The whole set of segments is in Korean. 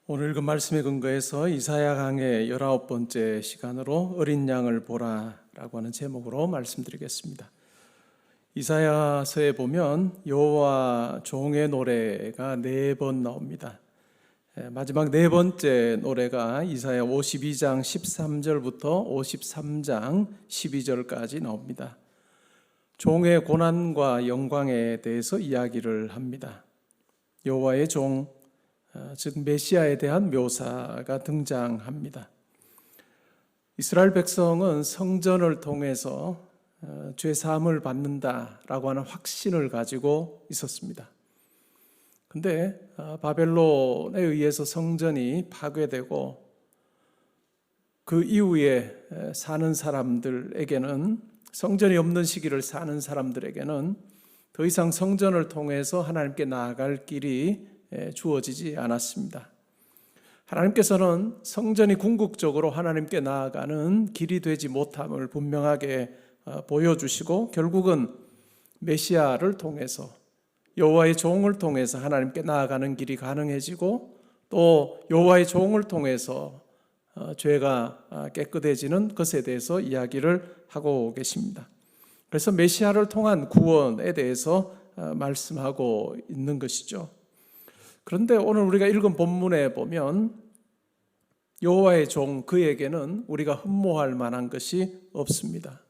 오늘 읽은 말씀에 근거해서 이사야 강의 19번째 시간으로 어린 양을 보라라고 하는 제목으로 말씀드리겠습니다. 이사야서에 보면 여호와 종의 노래가 4번 나옵니다. 마지막 4번째 노래가 이사야 52장 13절부터 53장 12절까지 나옵니다. 종의 고난과 영광에 대해서 이야기를 합니다. 여호와의 종, 즉 메시아에 대한 묘사가 등장합니다. 이스라엘 백성은 성전을 통해서 죄사함을 받는다라고 하는 확신을 가지고 있었습니다. 근데 바벨론에 의해서 성전이 파괴되고 그 이후에 사는 사람들에게는, 성전이 없는 시기를 사는 사람들에게는 더 이상 성전을 통해서 하나님께 나아갈 길이 주어지지 않았습니다. 하나님께서는 성전이 궁극적으로 하나님께 나아가는 길이 되지 못함을 분명하게 보여주시고, 결국은 메시아를 통해서, 여호와의 종을 통해서 하나님께 나아가는 길이 가능해지고, 또 여호와의 종을 통해서 죄가 깨끗해지는 것에 대해서 이야기를 하고 계십니다. 그래서 메시아를 통한 구원에 대해서 말씀하고 있는 것이죠. 그런데 오늘 우리가 읽은 본문에 보면 여호와의 종, 그에게는 우리가 흠모할 만한 것이 없습니다.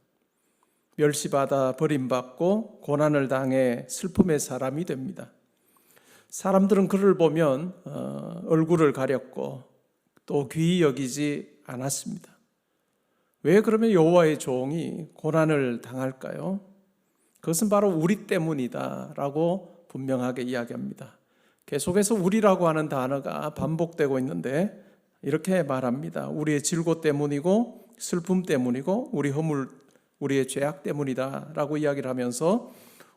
멸시받아 버림받고 고난을 당해 슬픔의 사람이 됩니다. 사람들은 그를 보면 얼굴을 가렸고 또 귀히 여기지 않았습니다. 왜 그러면 여호와의 종이 고난을 당할까요? 그것은 바로 우리 때문이다라고 분명하게 이야기합니다. 계속해서 우리라고 하는 단어가 반복되고 있는데 이렇게 말합니다. 우리의 질고 때문이고 슬픔 때문이고 우리 허물, 우리의 죄악 때문이다 라고 이야기를 하면서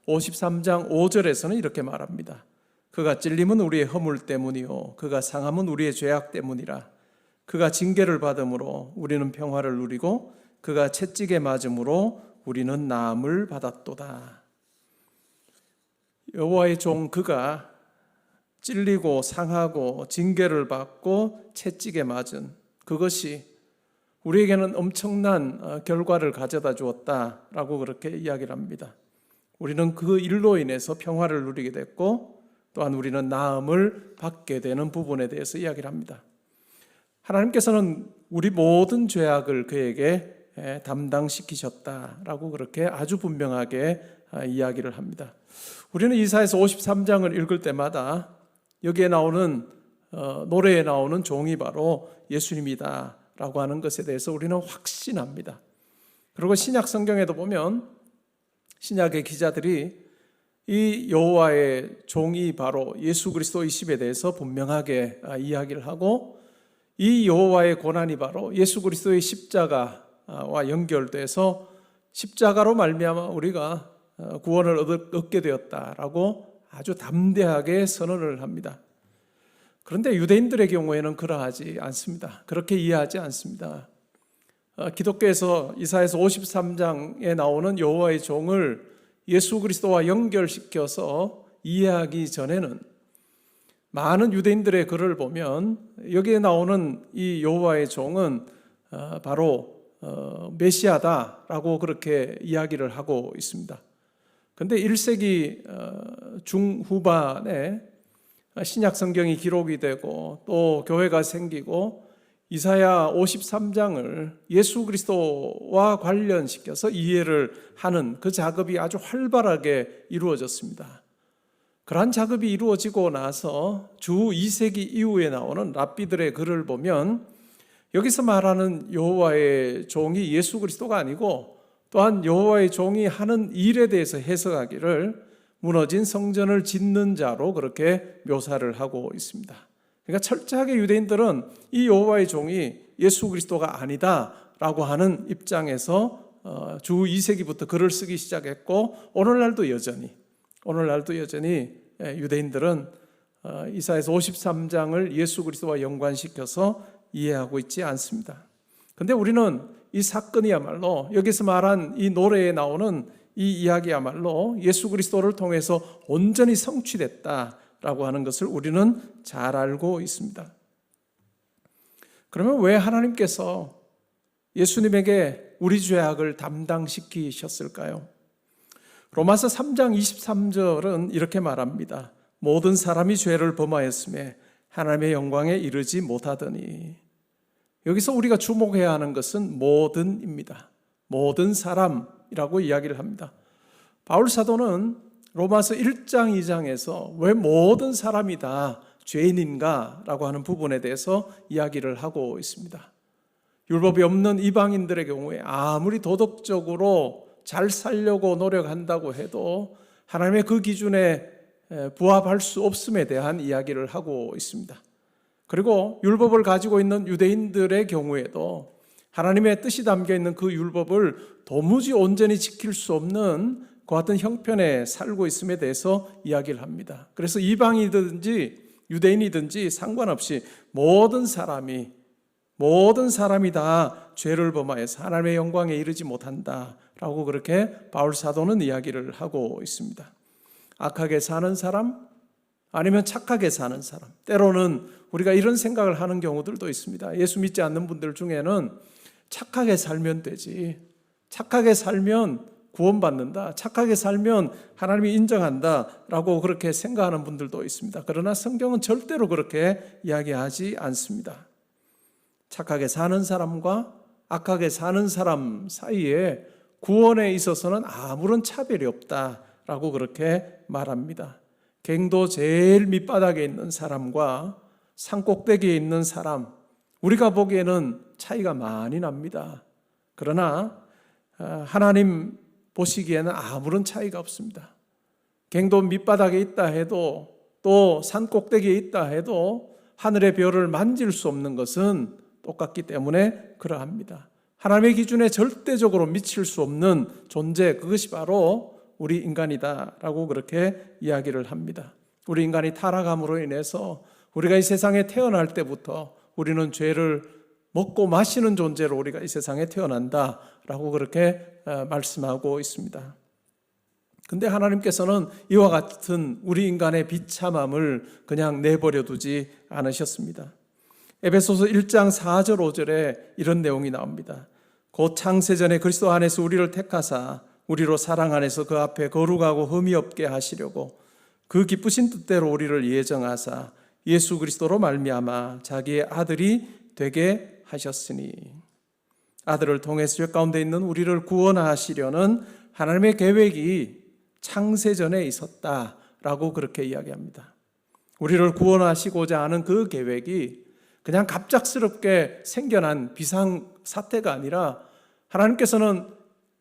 53장 5절에서는 이렇게 말합니다. 그가 찔림은 우리의 허물 때문이요 그가 상함은 우리의 죄악 때문이라. 그가 징계를 받음으로 우리는 평화를 누리고 그가 채찍에 맞음으로 우리는 나음을 받았도다. 여호와의 종 그가 찔리고 상하고 징계를 받고 채찍에 맞은 그것이 우리에게는 엄청난 결과를 가져다 주었다라고 그렇게 이야기를 합니다. 우리는 그 일로 인해서 평화를 누리게 됐고, 또한 우리는 나음을 받게 되는 부분에 대해서 이야기를 합니다. 하나님께서는 우리 모든 죄악을 그에게 담당시키셨다라고 그렇게 아주 분명하게 이야기를 합니다. 우리는 이사야서 53장을 읽을 때마다 여기에 나오는 노래에 나오는 종이 바로 예수님이다 라고 하는 것에 대해서 우리는 확신합니다. 그리고 신약 성경에도 보면 신약의 기자들이 이 여호와의 종이 바로 예수 그리스도이심에 대해서 분명하게 이야기를 하고, 이 여호와의 고난이 바로 예수 그리스도의 십자가와 연결돼서 십자가로 말미암아 우리가 구원을 얻게 되었다라고 아주 담대하게 선언을 합니다. 그런데 유대인들의 경우에는 그러하지 않습니다. 그렇게 이해하지 않습니다. 기독교에서 이사야서 53장에 나오는 여호와의 종을 예수 그리스도와 연결시켜서 이해하기 전에는 많은 유대인들의 글을 보면 여기에 나오는 이 여호와의 종은 바로 메시아다라고 그렇게 이야기를 하고 있습니다. 그런데 1세기 중후반에 신약 성경이 기록이 되고 또 교회가 생기고 이사야 53장을 예수 그리스도와 관련시켜서 이해를 하는 그 작업이 아주 활발하게 이루어졌습니다. 그러한 작업이 이루어지고 나서 주 2세기 이후에 나오는 랍비들의 글을 보면 여기서 말하는 여호와의 종이 예수 그리스도가 아니고, 또한 여호와의 종이 하는 일에 대해서 해석하기를 무너진 성전을 짓는 자로 그렇게 묘사를 하고 있습니다. 그러니까 철저하게 유대인들은 이 여호와의 종이 예수 그리스도가 아니다라고 하는 입장에서 주 2세기부터 글을 쓰기 시작했고, 오늘날도 여전히 유대인들은 이사야서 53장을 예수 그리스도와 연관시켜서 이해하고 있지 않습니다. 그런데 우리는 이 사건이야말로, 여기서 말한 이 노래에 나오는 이 이야기야말로 예수 그리스도를 통해서 온전히 성취됐다라고 하는 것을 우리는 잘 알고 있습니다. 그러면 왜 하나님께서 예수님에게 우리 죄악을 담당시키셨을까요? 로마서 3장 23절은 이렇게 말합니다. 모든 사람이 죄를 범하였음에 하나님의 영광에 이르지 못하더니. 여기서 우리가 주목해야 하는 것은 모든입니다. 모든 사람이라고 이야기를 합니다. 바울 사도는 로마서 1장 2장에서 왜 모든 사람이 다 죄인인가 라고 하는 부분에 대해서 이야기를 하고 있습니다. 율법이 없는 이방인들의 경우에 아무리 도덕적으로 잘 살려고 노력한다고 해도 하나님의 그 기준에 부합할 수 없음에 대한 이야기를 하고 있습니다. 그리고 율법을 가지고 있는 유대인들의 경우에도 하나님의 뜻이 담겨있는 그 율법을 도무지 온전히 지킬 수 없는 그 같은 형편에 살고 있음에 대해서 이야기를 합니다. 그래서 이방이든지 유대인이든지 상관없이 모든 사람이 다 죄를 범하여서 하나님의 영광에 이르지 못한다라고 그렇게 바울 사도는 이야기를 하고 있습니다. 악하게 사는 사람, 아니면 착하게 사는 사람, 때로는 우리가 이런 생각을 하는 경우들도 있습니다. 예수 믿지 않는 분들 중에는 착하게 살면 되지, 착하게 살면 구원받는다, 착하게 살면 하나님이 인정한다라고 그렇게 생각하는 분들도 있습니다. 그러나 성경은 절대로 그렇게 이야기하지 않습니다. 착하게 사는 사람과 악하게 사는 사람 사이에 구원에 있어서는 아무런 차별이 없다라고 그렇게 말합니다. 갱도 제일 밑바닥에 있는 사람과 산꼭대기에 있는 사람, 우리가 보기에는 차이가 많이 납니다. 그러나 하나님 보시기에는 아무런 차이가 없습니다. 갱도 밑바닥에 있다 해도, 또 산꼭대기에 있다 해도 하늘의 별을 만질 수 없는 것은 똑같기 때문에 그러합니다. 하나님의 기준에 절대적으로 미칠 수 없는 존재, 그것이 바로 우리 인간이다라고 그렇게 이야기를 합니다. 우리 인간이 타락함으로 인해서 우리가 이 세상에 태어날 때부터 우리는 죄를 먹고 마시는 존재로 우리가 이 세상에 태어난다라고 그렇게 말씀하고 있습니다. 근데 하나님께서는 이와 같은 우리 인간의 비참함을 그냥 내버려 두지 않으셨습니다. 에베소서 1장 4절 5절에 이런 내용이 나옵니다. 곧 창세전에 그리스도 안에서 우리를 택하사 우리로 사랑 안에서 그 앞에 거룩하고 흠이 없게 하시려고 그 기쁘신 뜻대로 우리를 예정하사 예수 그리스도로 말미암아 자기의 아들이 되게 하셨으니, 아들을 통해서 죄 가운데 있는 우리를 구원하시려는 하나님의 계획이 창세전에 있었다라고 그렇게 이야기합니다. 우리를 구원하시고자 하는 그 계획이 그냥 갑작스럽게 생겨난 비상사태가 아니라 하나님께서는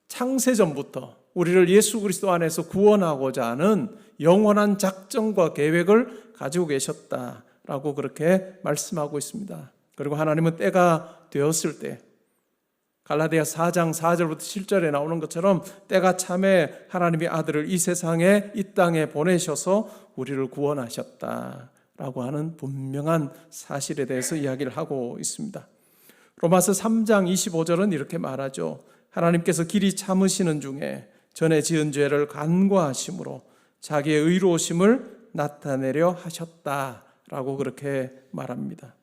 창세전부터 우리를 예수 그리스도 안에서 구원하고자 하는 영원한 작정과 계획을 가지고 계셨다라고 그렇게 말씀하고 있습니다. 그리고 하나님은 때가 되었을 때, 갈라디아 4장 4절부터 7절에 나오는 것처럼 때가 참에 하나님의 아들을 이 세상에, 이 땅에 보내셔서 우리를 구원하셨다라고 하는 분명한 사실에 대해서 이야기를 하고 있습니다. 로마서 3장 25절은 이렇게 말하죠. 하나님께서 길이 참으시는 중에 전에 지은 죄를 간과하심으로 자기의 의로우심을 나타내려 하셨다라고 그렇게 말합니다.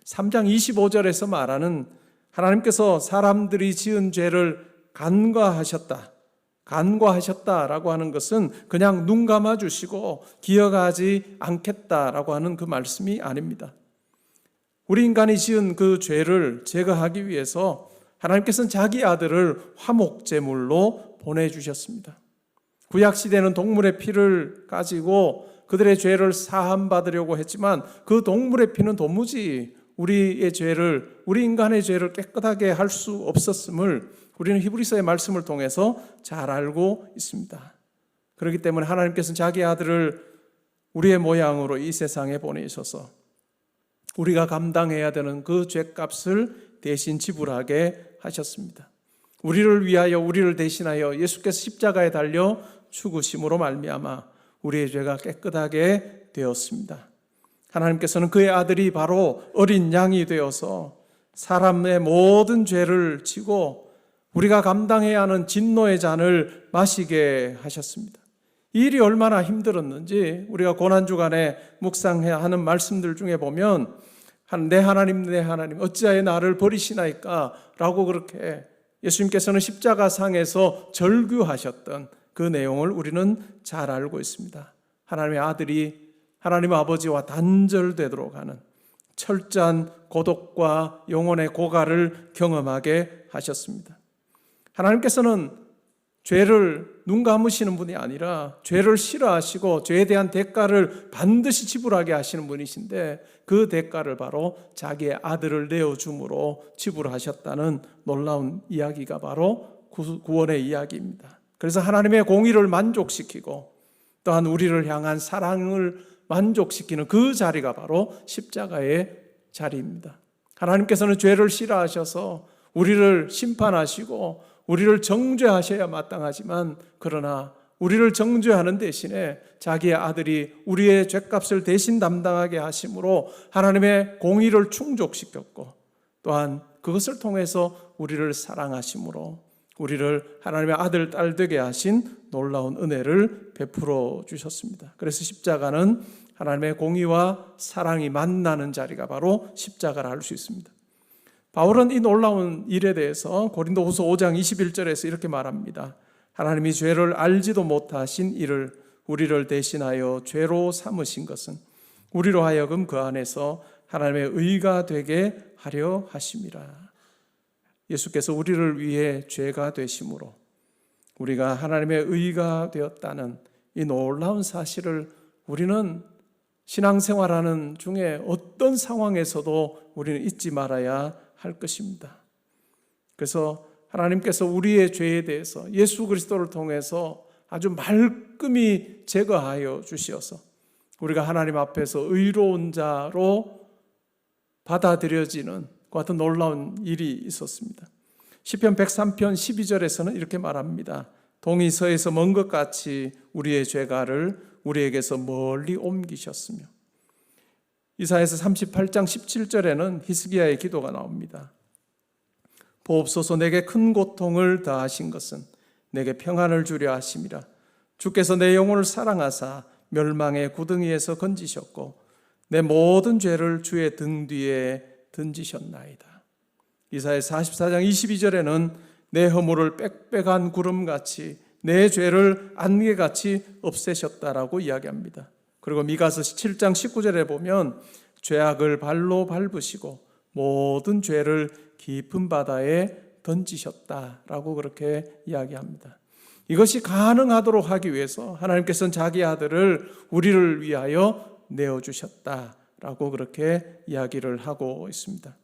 3장 25절에서 말하는 하나님께서 사람들이 지은 죄를 간과하셨다라고 하는 것은 그냥 눈 감아주시고 기억하지 않겠다라고 하는 그 말씀이 아닙니다. 우리 인간이 지은 그 죄를 제거하기 위해서 하나님께서는 자기 아들을 화목제물로 보내주셨습니다. 구약시대는 동물의 피를 가지고 그들의 죄를 사함받으려고 했지만 그 동물의 피는 도무지 우리 인간의 죄를 깨끗하게 할 수 없었음을 우리는 히브리서의 말씀을 통해서 잘 알고 있습니다. 그렇기 때문에 하나님께서는 자기 아들을 우리의 모양으로 이 세상에 보내셔서 우리가 감당해야 되는 그 죄값을 대신 지불하게 하셨습니다. 우리를 위하여, 우리를 대신하여 예수께서 십자가에 달려 죽으심으로 말미암아 우리의 죄가 깨끗하게 되었습니다. 하나님께서는 그의 아들이 바로 어린 양이 되어서 사람의 모든 죄를 지고 우리가 감당해야 하는 진노의 잔을 마시게 하셨습니다. 이 일이 얼마나 힘들었는지 우리가 고난주간에 묵상해야 하는 말씀들 중에 보면 내 하나님 내 하나님 어찌하여 나를 버리시나이까 라고 그렇게 예수님께서는 십자가상에서 절규하셨던 그 내용을 우리는 잘 알고 있습니다. 하나님의 아들이 하나님 아버지와 단절되도록 하는 철저한 고독과 영혼의 고갈을 경험하게 하셨습니다. 하나님께서는 죄를 눈 감으시는 분이 아니라 죄를 싫어하시고 죄에 대한 대가를 반드시 지불하게 하시는 분이신데 그 대가를 바로 자기의 아들을 내어줌으로 지불하셨다는 놀라운 이야기가 바로 구원의 이야기입니다. 그래서 하나님의 공의를 만족시키고 또한 우리를 향한 사랑을 만족시키는 그 자리가 바로 십자가의 자리입니다. 하나님께서는 죄를 싫어하셔서 우리를 심판하시고 우리를 정죄하셔야 마땅하지만 그러나 우리를 정죄하는 대신에 자기의 아들이 우리의 죄값을 대신 담당하게 하심으로 하나님의 공의를 충족시켰고 또한 그것을 통해서 우리를 사랑하심으로 우리를 하나님의 아들, 딸 되게 하신 놀라운 은혜를 베풀어 주셨습니다. 그래서 십자가는 하나님의 공의와 사랑이 만나는 자리가 바로 십자가라 할 수 있습니다. 바울은 이 놀라운 일에 대해서 고린도후서 5장 21절에서 이렇게 말합니다. 하나님이 죄를 알지도 못하신 이를 우리를 대신하여 죄로 삼으신 것은 우리로 하여금 그 안에서 하나님의 의가 되게 하려 하심이라. 예수께서 우리를 위해 죄가 되심으로 우리가 하나님의 의가 되었다는 이 놀라운 사실을 우리는 신앙생활하는 중에 어떤 상황에서도 우리는 잊지 말아야 할 것입니다. 그래서 하나님께서 우리의 죄에 대해서 예수 그리스도를 통해서 아주 말끔히 제거하여 주시어서 우리가 하나님 앞에서 의로운 자로 받아들여지는 그 같은 놀라운 일이 있었습니다. 시편 103편 12절에서는 이렇게 말합니다. 동이 서에서 먼 것 같이 우리의 죄가를 우리에게서 멀리 옮기셨으며 이사야서 38장 17절에는 히스기야의 기도가 나옵니다. 보옵소서 내게 큰 고통을 더하신 것은 내게 평안을 주려 하심이라. 주께서 내 영혼을 사랑하사 멸망의 구덩이에서 건지셨고 내 모든 죄를 주의 등 뒤에 던지셨나이다. 이사야 44장 22절에는 내 허물을 빽빽한 구름같이 내 죄를 안개같이 없애셨다라고 이야기합니다. 그리고 미가서 7장 19절에 보면 죄악을 발로 밟으시고 모든 죄를 깊은 바다에 던지셨다라고 그렇게 이야기합니다. 이것이 가능하도록 하기 위해서 하나님께서는 자기 아들을 우리를 위하여 내어주셨다라고 그렇게 이야기를 하고 있습니다.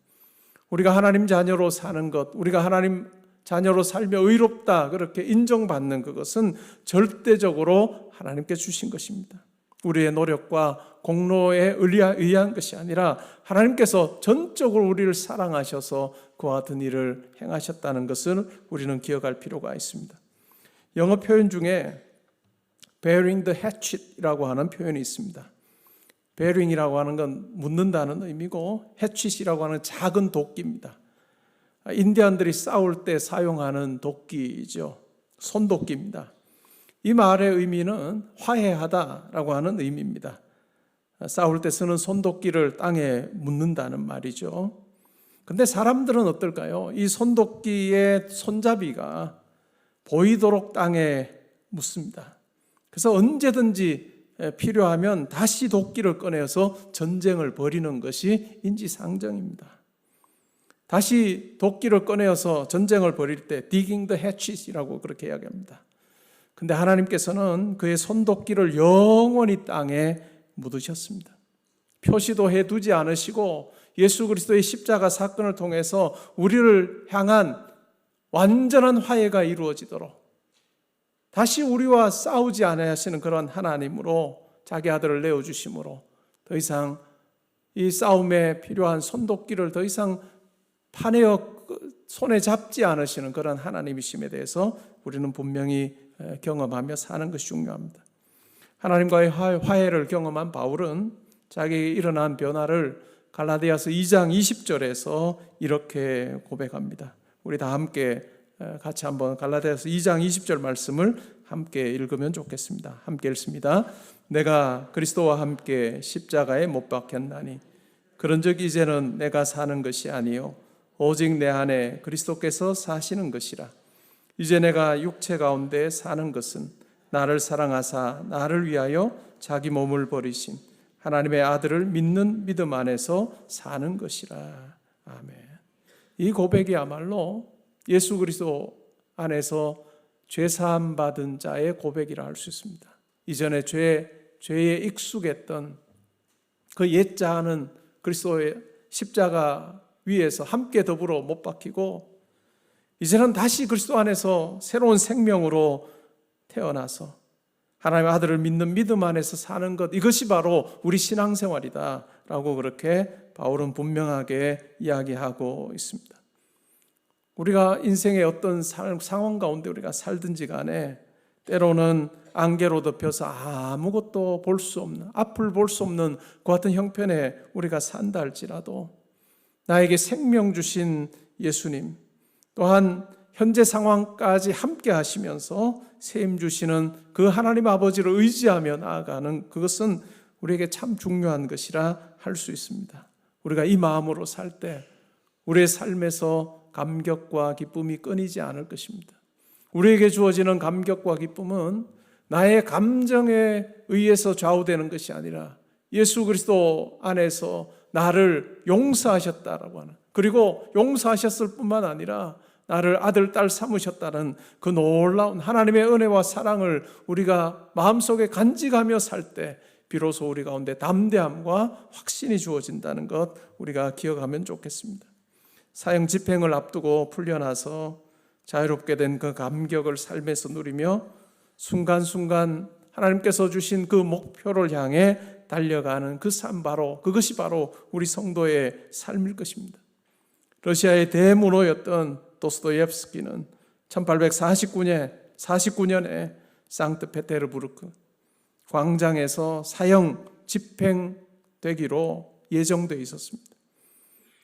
우리가 하나님 자녀로 사는 것, 우리가 하나님 자녀로 살며 의롭다 그렇게 인정받는 그것은 절대적으로 하나님께 주신 것입니다. 우리의 노력과 공로에 의한 것이 아니라 하나님께서 전적으로 우리를 사랑하셔서 그와 같은 일을 행하셨다는 것을 우리는 기억할 필요가 있습니다. 영어 표현 중에 bearing the hatchet이라고 하는 표현이 있습니다. bearing이라고 하는 건 묻는다는 의미고 hatchet이라고 하는 작은 도끼입니다. 인디안들이 싸울 때 사용하는 도끼이죠. 손도끼입니다. 이 말의 의미는 화해하다라고 하는 의미입니다. 싸울 때 쓰는 손도끼를 땅에 묻는다는 말이죠. 근데 사람들은 어떨까요? 이 손도끼의 손잡이가 보이도록 땅에 묻습니다. 그래서 언제든지 필요하면 다시 도끼를 꺼내서 전쟁을 벌이는 것이 인지상정입니다. 다시 도끼를 꺼내어서 전쟁을 벌일 때 digging the hatchet이라고 그렇게 이야기합니다. 근데 하나님께서는 그의 손도끼를 영원히 땅에 묻으셨습니다. 표시도 해두지 않으시고 예수 그리스도의 십자가 사건을 통해서 우리를 향한 완전한 화해가 이루어지도록 다시 우리와 싸우지 않아야 하시는 그런 하나님으로 자기 아들을 내어주심으로 더 이상 이 싸움에 필요한 손도끼를 더 이상 파내어 손에 잡지 않으시는 그런 하나님이심에 대해서 우리는 분명히 경험하며 사는 것이 중요합니다. 하나님과의 화해를 경험한 바울은 자기에게 일어난 변화를 갈라디아서 2장 20절에서 이렇게 고백합니다. 우리 다 함께 같이 한번 갈라디아서 2장 20절 말씀을 함께 읽으면 좋겠습니다. 함께 읽습니다. 내가 그리스도와 함께 십자가에 못 박혔나니 그런즉 이제는 내가 사는 것이 아니요 오직 내 안에 그리스도께서 사시는 것이라. 이제 내가 육체 가운데 사는 것은 나를 사랑하사 나를 위하여 자기 몸을 버리신 하나님의 아들을 믿는 믿음 안에서 사는 것이라. 아멘. 이 고백이야말로 예수 그리스도 안에서 죄사함 받은 자의 고백이라 할 수 있습니다. 이전에 죄에 익숙했던 그 옛자는 그리스도의 십자가 위에서 함께 더불어 못 박히고 이제는 다시 그리스도 안에서 새로운 생명으로 태어나서 하나님의 아들을 믿는 믿음 안에서 사는 것, 이것이 바로 우리 신앙생활이다 라고 그렇게 바울은 분명하게 이야기하고 있습니다. 우리가 인생의 어떤 상황 가운데 우리가 살든지 간에 때로는 안개로 덮여서 아무것도 볼 수 없는, 앞을 볼 수 없는 그 같은 형편에 우리가 산다 할지라도 나에게 생명 주신 예수님, 또한 현재 상황까지 함께 하시면서 세임 주시는 그 하나님 아버지를 의지하며 나아가는 그것은 우리에게 참 중요한 것이라 할 수 있습니다. 우리가 이 마음으로 살 때 우리의 삶에서 감격과 기쁨이 끊이지 않을 것입니다. 우리에게 주어지는 감격과 기쁨은 나의 감정에 의해서 좌우되는 것이 아니라 예수 그리스도 안에서 나를 용서하셨다라고 하는, 그리고 용서하셨을 뿐만 아니라 나를 아들, 딸 삼으셨다는 그 놀라운 하나님의 은혜와 사랑을 우리가 마음속에 간직하며 살 때 비로소 우리 가운데 담대함과 확신이 주어진다는 것 우리가 기억하면 좋겠습니다. 사형 집행을 앞두고 풀려나서 자유롭게 된 그 감격을 삶에서 누리며 순간순간 하나님께서 주신 그 목표를 향해 달려가는 그 삶, 그것이 바로 우리 성도의 삶일 것입니다. 러시아의 대문호였던 도스토옙스키는 1849년에 상트페테르부르크 광장에서 사형 집행되기로 예정되어 있었습니다.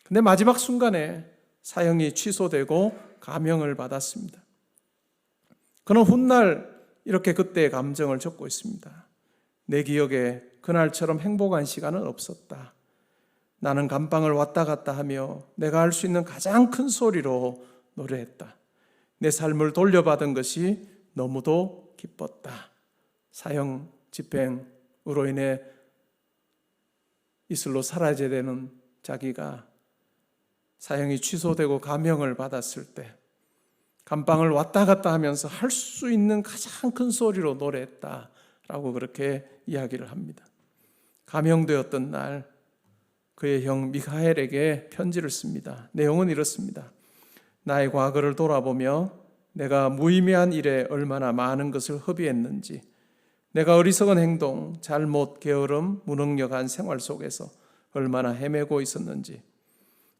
근데 마지막 순간에 사형이 취소되고 감형을 받았습니다. 그는 훗날 이렇게 그때의 감정을 적고 있습니다. 내 기억에 그날처럼 행복한 시간은 없었다. 나는 감방을 왔다 갔다 하며 내가 할 수 있는 가장 큰 소리로 노래했다. 내 삶을 돌려받은 것이 너무도 기뻤다. 사형 집행으로 인해 이슬로 사라져야 되는 자기가 사형이 취소되고 감형을 받았을 때 감방을 왔다 갔다 하면서 할 수 있는 가장 큰 소리로 노래했다라고 그렇게 이야기를 합니다. 감형되었던 날 그의 형 미카엘에게 편지를 씁니다. 내용은 이렇습니다. 나의 과거를 돌아보며 내가 무의미한 일에 얼마나 많은 것을 허비했는지, 내가 어리석은 행동, 잘못, 게으름, 무능력한 생활 속에서 얼마나 헤매고 있었는지,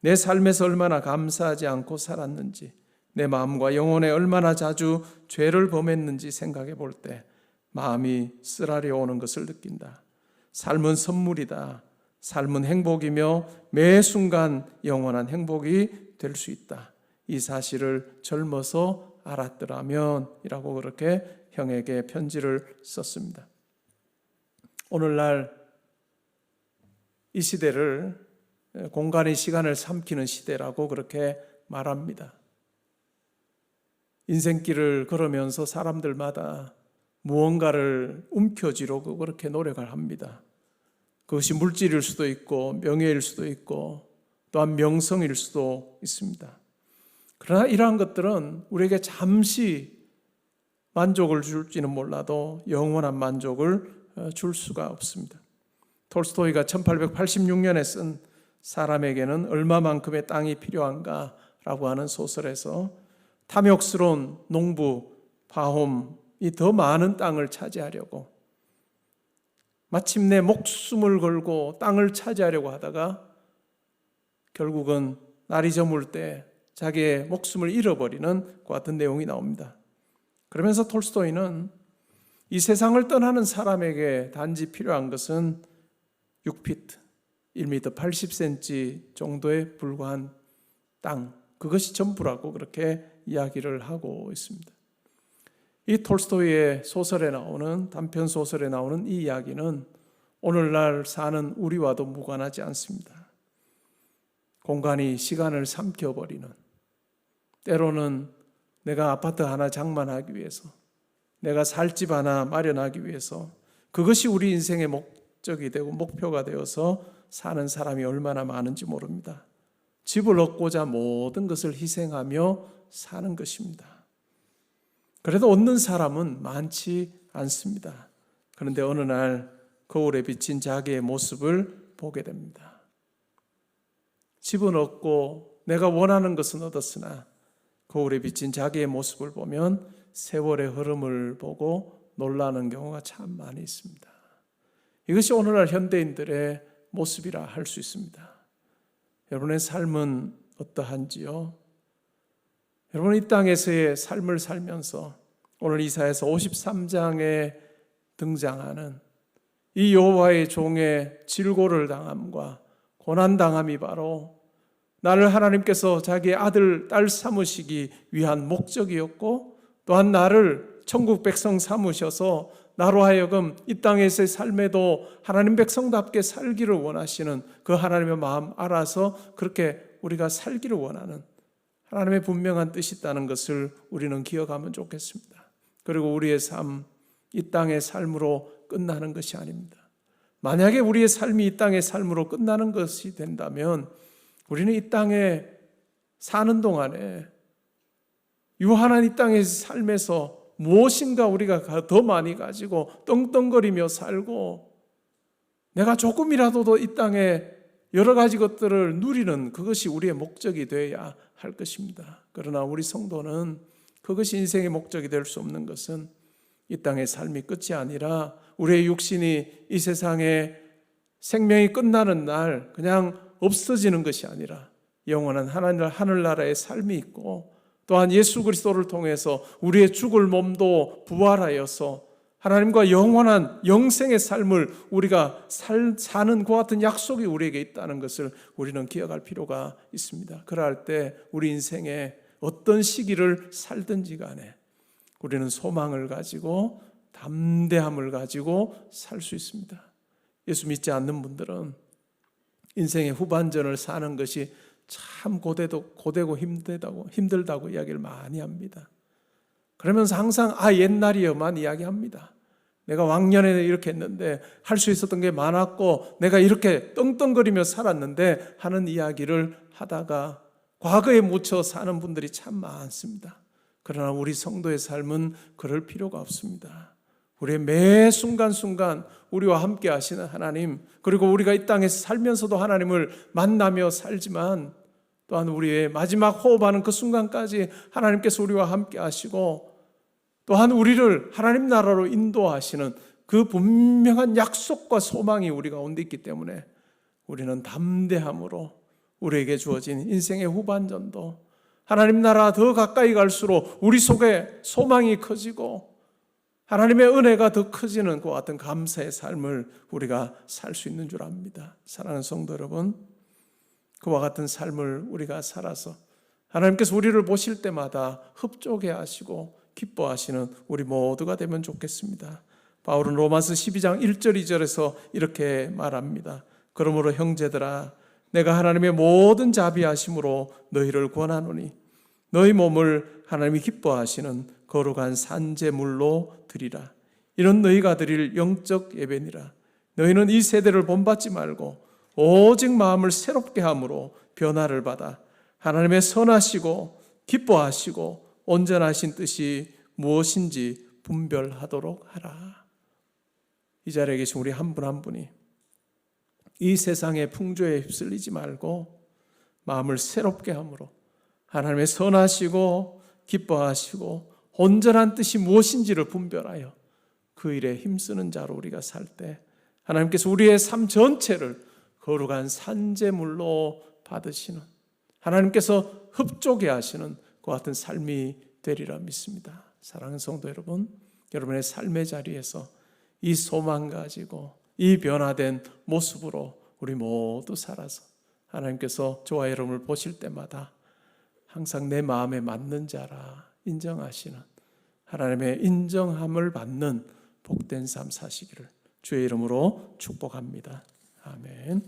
내 삶에서 얼마나 감사하지 않고 살았는지, 내 마음과 영혼에 얼마나 자주 죄를 범했는지 생각해 볼 때 마음이 쓰라려 오는 것을 느낀다. 삶은 선물이다. 삶은 행복이며 매 순간 영원한 행복이 될 수 있다. 이 사실을 젊어서 알았더라면 이라고 그렇게 형에게 편지를 썼습니다. 오늘날 이 시대를 공간의 시간을 삼키는 시대라고 그렇게 말합니다. 인생길을 걸으면서 사람들마다 무언가를 움켜쥐려고 그렇게 노력을 합니다. 그것이 물질일 수도 있고 명예일 수도 있고 또한 명성일 수도 있습니다. 그러나 이러한 것들은 우리에게 잠시 만족을 줄지는 몰라도 영원한 만족을 줄 수가 없습니다. 톨스토이가 1886년에 쓴 사람에게는 얼마만큼의 땅이 필요한가 라고 하는 소설에서 탐욕스러운 농부 바홈이 더 많은 땅을 차지하려고 마침내 목숨을 걸고 땅을 차지하려고 하다가 결국은 날이 저물 때 자기의 목숨을 잃어버리는 그 같은 내용이 나옵니다. 그러면서 톨스토이는 이 세상을 떠나는 사람에게 단지 필요한 것은 6피트, 1m 80cm 정도에 불과한 땅, 그것이 전부라고 그렇게 이야기를 하고 있습니다. 이 톨스토이의 소설에 나오는, 단편 소설에 나오는 이 이야기는 오늘날 사는 우리와도 무관하지 않습니다. 공간이 시간을 삼켜버리는, 때로는 내가 아파트 하나 장만하기 위해서, 내가 살 집 하나 마련하기 위해서 그것이 우리 인생의 목적이 되고 목표가 되어서 사는 사람이 얼마나 많은지 모릅니다. 집을 얻고자 모든 것을 희생하며 사는 것입니다. 그래도 얻는 사람은 많지 않습니다. 그런데 어느 날 거울에 비친 자기의 모습을 보게 됩니다. 집은 얻고 내가 원하는 것은 얻었으나 거울에 비친 자기의 모습을 보면 세월의 흐름을 보고 놀라는 경우가 참 많이 있습니다. 이것이 오늘날 현대인들의 모습이라 할 수 있습니다. 여러분의 삶은 어떠한지요? 여러분, 이 땅에서의 삶을 살면서 오늘 이사야서 53장에 등장하는 이 여호와의 종의 질고를 당함과 고난당함이 바로 나를 하나님께서 자기의 아들, 딸 삼으시기 위한 목적이었고, 또한 나를 천국 백성 삼으셔서 나로 하여금 이 땅에서의 삶에도 하나님 백성답게 살기를 원하시는 그 하나님의 마음 알아서 그렇게 우리가 살기를 원하는 하나님의 분명한 뜻이 있다는 것을 우리는 기억하면 좋겠습니다. 그리고 우리의 삶, 이 땅의 삶으로 끝나는 것이 아닙니다. 만약에 우리의 삶이 이 땅의 삶으로 끝나는 것이 된다면 우리는 이 땅에 사는 동안에 유한한 이 땅의 삶에서 무엇인가 우리가 더 많이 가지고 떵떵거리며 살고 내가 조금이라도 이 땅에 여러 가지 것들을 누리는 그것이 우리의 목적이 되어야 할 것입니다. 그러나 우리 성도는 그것이 인생의 목적이 될 수 없는 것은 이 땅의 삶이 끝이 아니라 우리의 육신이 이 세상에 생명이 끝나는 날 그냥 없어지는 것이 아니라 영원한 하늘나라의 삶이 있고, 또한 예수 그리스도를 통해서 우리의 죽을 몸도 부활하여서 하나님과 영원한 영생의 삶을 우리가 사는 그와 같은 약속이 우리에게 있다는 것을 우리는 기억할 필요가 있습니다. 그럴 때 우리 인생에 어떤 시기를 살든지 간에 우리는 소망을 가지고 담대함을 가지고 살 수 있습니다. 예수 믿지 않는 분들은 인생의 후반전을 사는 것이 참 고되고 힘들다고 이야기를 많이 합니다. 그러면서 항상 옛날이여만 이야기합니다. 내가 왕년에 이렇게 했는데 할 수 있었던 게 많았고 내가 이렇게 떵떵거리며 살았는데 하는 이야기를 하다가 과거에 묻혀 사는 분들이 참 많습니다. 그러나 우리 성도의 삶은 그럴 필요가 없습니다. 우리의 매 순간순간 우리와 함께 하시는 하나님, 그리고 우리가 이 땅에서 살면서도 하나님을 만나며 살지만 또한 우리의 마지막 호흡하는 그 순간까지 하나님께서 우리와 함께 하시고 또한 우리를 하나님 나라로 인도하시는 그 분명한 약속과 소망이 우리 가운데 있기 때문에 우리는 담대함으로 우리에게 주어진 인생의 후반전도 하나님 나라 더 가까이 갈수록 우리 속에 소망이 커지고 하나님의 은혜가 더 커지는 그와 같은 감사의 삶을 우리가 살 수 있는 줄 압니다. 사랑하는 성도 여러분, 그와 같은 삶을 우리가 살아서 하나님께서 우리를 보실 때마다 흡족해 하시고 기뻐하시는 우리 모두가 되면 좋겠습니다. 바울은 로마서 12장 1절 2절에서 이렇게 말합니다. 그러므로 형제들아, 내가 하나님의 모든 자비하심으로 너희를 권하노니 너희 몸을 하나님이 기뻐하시는 거룩한 산제물로 드리라. 이는 너희가 드릴 영적 예배니라. 너희는 이 세대를 본받지 말고 오직 마음을 새롭게 함으로 변화를 받아 하나님의 선하시고 기뻐하시고 온전하신 뜻이 무엇인지 분별하도록 하라. 이 자리에 계신 우리 한 분 한 분이 이 세상의 풍조에 휩쓸리지 말고 마음을 새롭게 함으로 하나님의 선하시고 기뻐하시고 온전한 뜻이 무엇인지를 분별하여 그 일에 힘쓰는 자로 우리가 살 때 하나님께서 우리의 삶 전체를 거룩한 산제물로 받으시는, 하나님께서 흡족해 하시는 그 같은 삶이 되리라 믿습니다. 사랑하는 성도 여러분, 여러분의 삶의 자리에서 이 소망 가지고 이 변화된 모습으로 우리 모두 살아서 하나님께서 저와 여러분을 보실 때마다 항상 내 마음에 맞는 자라 인정하시는, 하나님의 인정함을 받는 복된 삶 사시기를 주의 이름으로 축복합니다. 아멘.